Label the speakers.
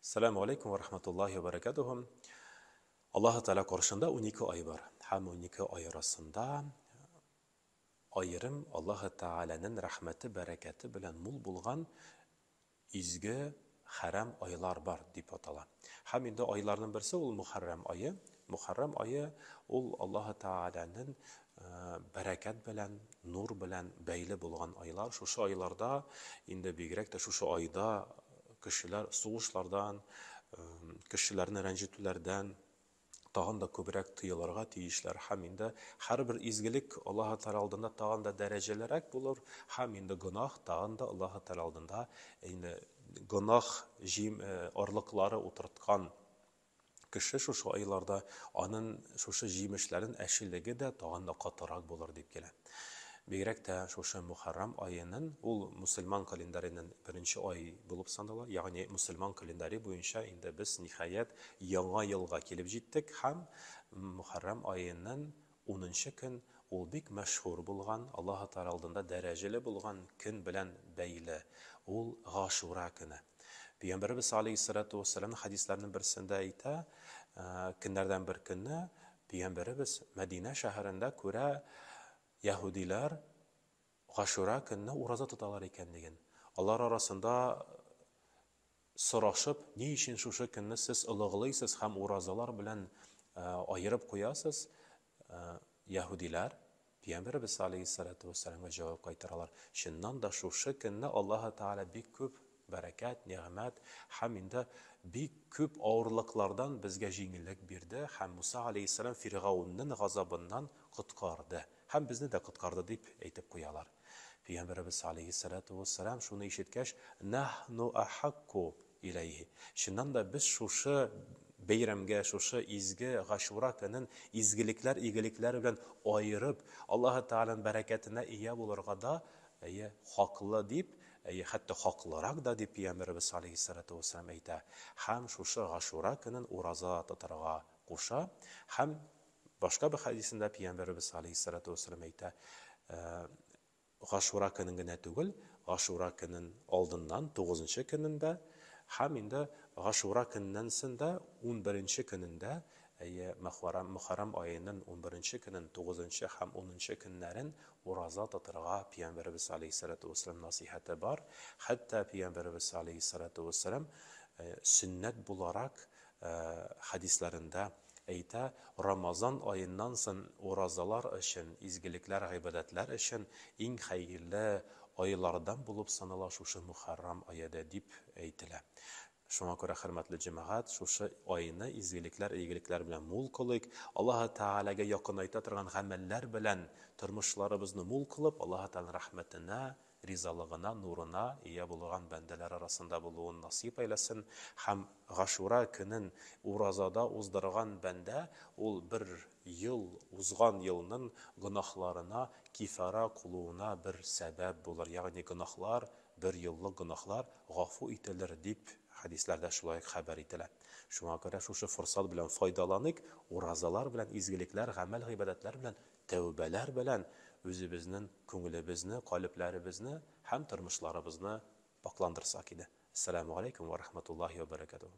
Speaker 1: Selamun Aleyküm ve Rahmetullahi ve Berekatuhu. Allah-u Teala karşında 12 ay var. Hem 12 ay arasında ayırım Allah-u Teala'nın rahmeti, bereketi bilen mul bulgan izgi haram aylar var dip atala. Hem indi aylarının birisi ol Muharrem ayı. Muharrem ayı ol Allah-u Teala'nın bereket bilen, nur bilen beyli bulgan aylar. Şuşu aylarda indi bigirek de şuşu ayda kişiler soğuşlardan, kişilerin rencitülerden, tağın da köbürek tıyılarga tiyişler. Hem indi her bir izgilik Allah-u Teala aldığında tağın da derecelerek bulur. Hem indi günah tağın da Allah-u Teala aldığında günah arlıkları oturtkan kişi şu aylarda anın şu jimişlerin eşilligi de tağın da katırak bulur deyip gelen. Bigirek de şu Muharrem ayının ul Müslüman kalendarının birinci ay bulup sandılar. Yani Müslüman kalendari boyunca indi biz nihayet yanga yılga kelip jittik. Hem Muharrem ayının 10. gün ul bik meşhur bulgan, Allah-u Teala aldığında dereceli bulgan gün bilen beyli ul Aşura günü. Peygamberimiz Aleyhisselatü Vesselam'ın hadislerinin birisinde ayta, günlerden bir günü Peygamberimiz Medine şehrinde köre Yahudiler Aşura gününe uraza tutalar ekenligin. Allah arasında soraşıp, ni için şu günü siz ılığılaysız hem urazalar bilen ayırıp koyasız? Yahudiler Peygamberimiz Aleyhisselatü Vesselam'a cevap kaytaralar. Şundan da şu günü Allah-u Teala bir küp bereket, nimet, hem indi bir küp ağırlıklardan bizge jingillik birdi. Hem Musa Aleyhisselam Firavun'un gazabından kutkardı. Hem bizni de kutkardı deyip eytip koyalar. Peygamberimiz Aleyhisselatü Vesselam şunu işitkeş, nahnu ahakku ileyhi. Şundan da biz şu beyramga, şu izgi, Aşura'nın izgilikler, iyilikler bilen ayırıp Allah-u Teala'nın bereketine iyi bulurga da haklı deyip, hatta haklırak da deyip Peygamberimiz Aleyhisselatü Vesselam eyta. Hem şu Aşura'nın uraza tutarga kuşa, hem başka bir hadisinde Peygamberimiz Aleyhisselatü Vesselam eyta, Aşura gününe tügül, Aşura günün aldından 9. gününde, hem indi Aşura gününden sonra 11. gününde, Muharrem ayının 11. günün 9. hem 10. günlerin uraza tutarga Peygamberimiz Aleyhisselatü Vesselam nasihati var. Hatta Peygamberimiz Aleyhisselatü Vesselam sünnet bularak hadislerinde eyta, Ramazan ayından son urazalar için, izgilikler, ibadetler için en hayırlı aylardan bulup sanıla şu Muharrem ayıda deyip eytile. Şuna göre hürmetli cemaat, şu ayını izgilikler, iyilikler bilen mul kılık, Allah-u Teala'ya yakın aytatırgan ameller bilen turmuşlarımızı mul kılıp, Allah-u Teala'nın rahmetine, rizalığına, nuruna iyi bulgan bendeler arasında bulduğun nasip eylesin. Hem Aşura günün urazada uzdırgan bende, ol bir yıl, uzgan yılının günahlarına, kifara kuluğuna bir sebep bulur. Yani günahlar, bir yıllık günahlar gafu itilir deyip hadislerde şulay haber itiler. Şuna göre şu fırsat bilen faydalanık, urazalar bilen, izgilikler, amel, ibadetler bilen, tevbeler bilen, özümüzün köngülübizni, kalplerimizni, hem turmuşlarımızı baklandırsak idi. Esselamu Aleyküm ve Rahmetullahi ve Berekatuhu.